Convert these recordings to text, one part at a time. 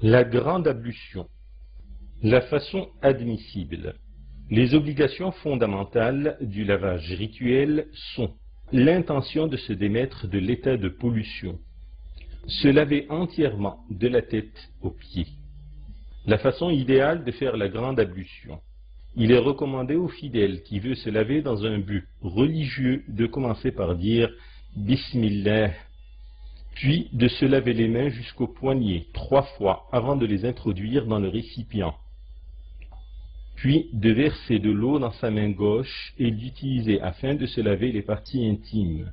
La grande ablution. La façon admissible. Les obligations fondamentales du lavage rituel sont l'intention de se démettre de l'état de pollution, se laver entièrement de la tête aux pieds. La façon idéale de faire la grande ablution. Il est recommandé aux fidèles qui veut se laver dans un but religieux de commencer par dire Bismillah, puis de se laver les mains jusqu'aux poignets 3 fois avant de les introduire dans le récipient, puis de verser de l'eau dans sa main gauche et d'utiliser afin de se laver les parties intimes.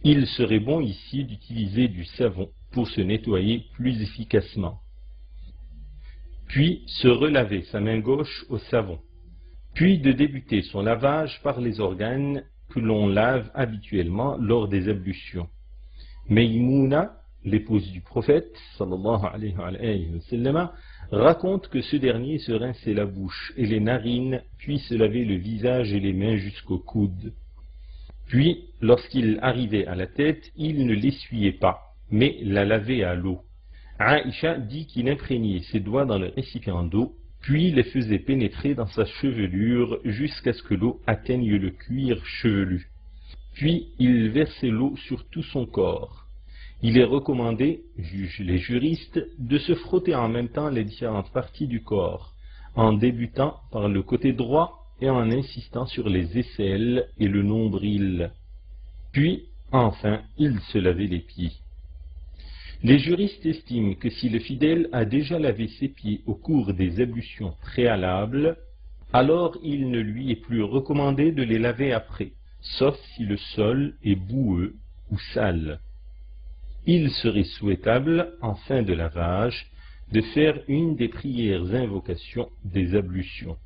Il serait bon ici d'utiliser du savon pour se nettoyer plus efficacement. Puis se relaver sa main gauche au savon, puis de débuter son lavage par les organes que l'on lave habituellement lors des ablutions. Maïmouna, l'épouse du prophète, sallallahu alayhi wa sallam, raconte que ce dernier se rinçait la bouche et les narines, puis se lavait le visage et les mains jusqu'au coude. Puis, lorsqu'il arrivait à la tête, il ne l'essuyait pas, mais la lavait à l'eau. Aïcha dit qu'il imprégnait ses doigts dans le récipient d'eau, puis les faisait pénétrer dans sa chevelure jusqu'à ce que l'eau atteigne le cuir chevelu. Puis il versait l'eau sur tout son corps. Il est recommandé, jugent les juristes, de se frotter en même temps les différentes parties du corps, en débutant par le côté droit et en insistant sur les aisselles et le nombril. Puis, enfin, il se lavait les pieds. Les juristes estiment que si le fidèle a déjà lavé ses pieds au cours des ablutions préalables, alors il ne lui est plus recommandé de les laver après, sauf si le sol est boueux ou sale. Il serait souhaitable, en fin de lavage, de faire une des prières invocations des ablutions.